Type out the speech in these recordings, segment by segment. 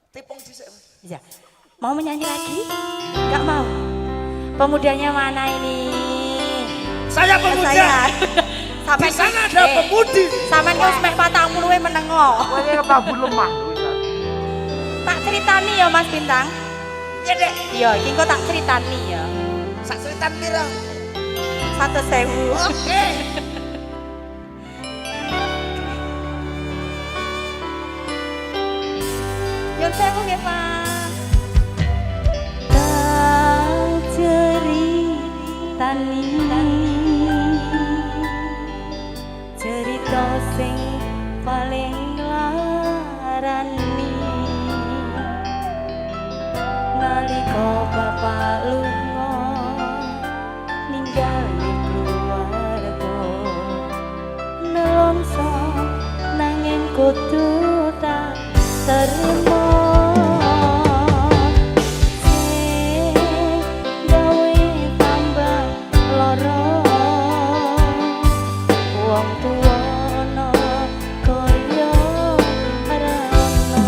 Tipung dhisik. Iya. Mau menyanyi lagi? Enggak mau. Pemudanya mana ini? Saya pemuda. Saya. Di sana ada pemudi. Sampeyan kok mek 40 menengo. Kowe iki kebabu lemah. Tak ceritani ya Mas Bintang. Iya, Dek. Iya, iki kok tak ceritani ya. Sak ceritan pira? 100.000. Oke. Yon sewu nggih, Pak. Tak ceritani cerita sing paling larani nalika bapak lunga ninggali keluarga nelongso nanging kudu tak terima sing gawe tambah lara wong tuwana kaya rana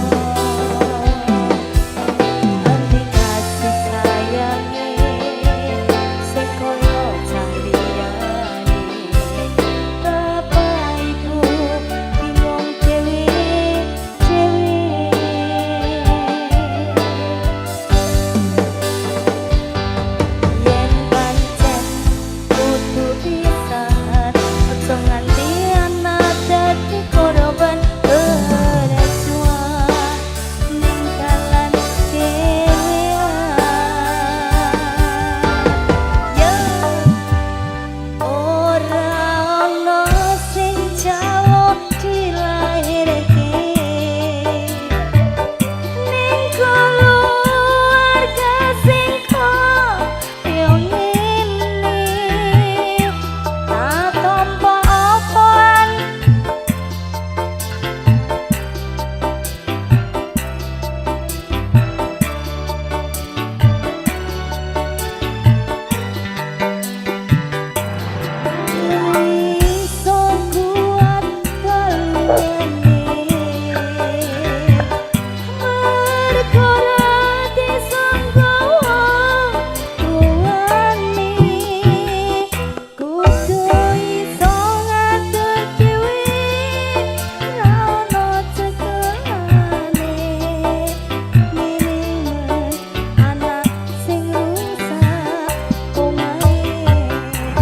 endi kasih sayange sing kaya cahlyane bapak ibu bingung dhewe yen pancen kudu pisahan aja nganti anak dadi korban keracuan ning dalan dhewean ya ora ana sing jalo dilahirke ning keluarga sing kaya ngene tak tampa apaan iso kuat kalene mergo ora disangka tuane kudu iso ngatur dhewe ra ono cekane minimal anak sing rusak omahe.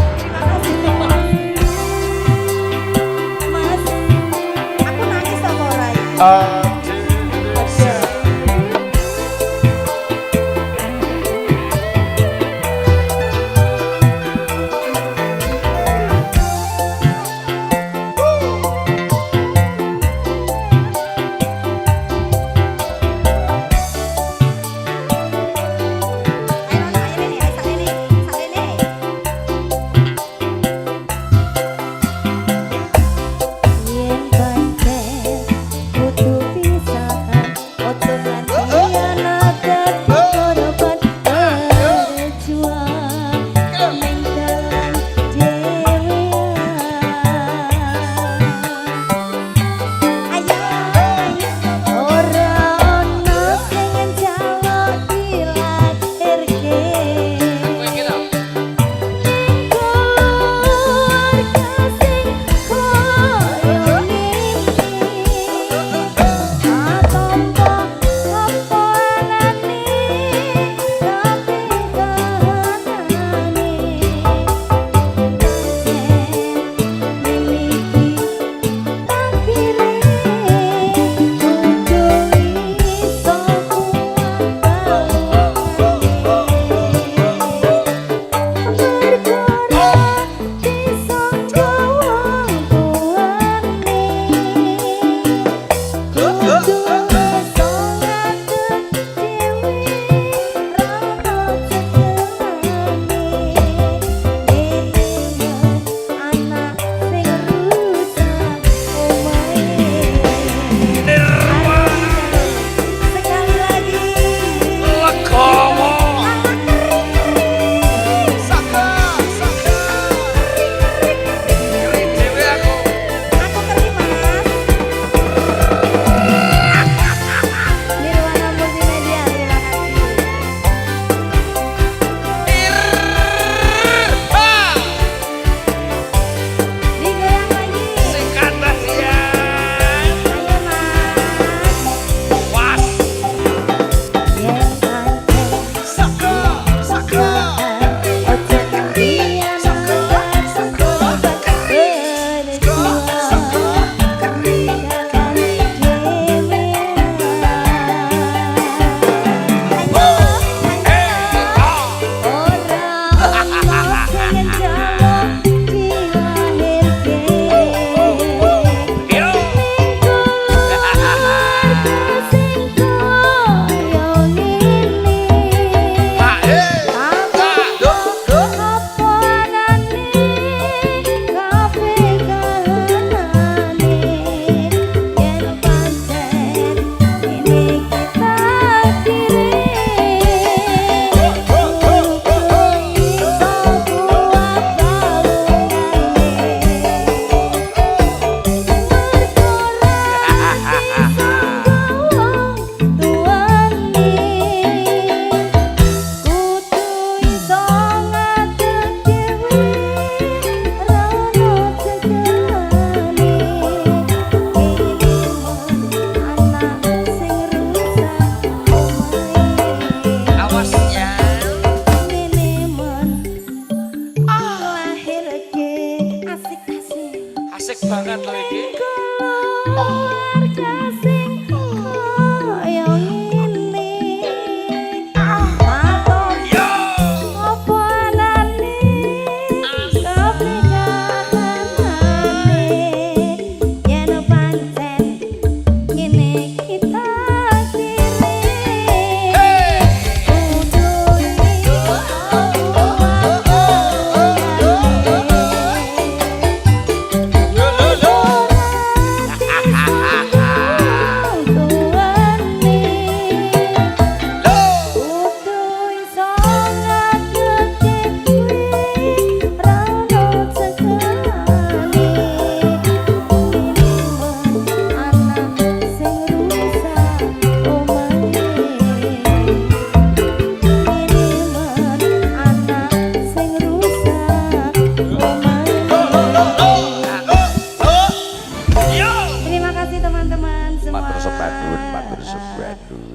Terima kasih Mas. Aku nangis sama orang ini. Yen pancen kudu pisahan, ojo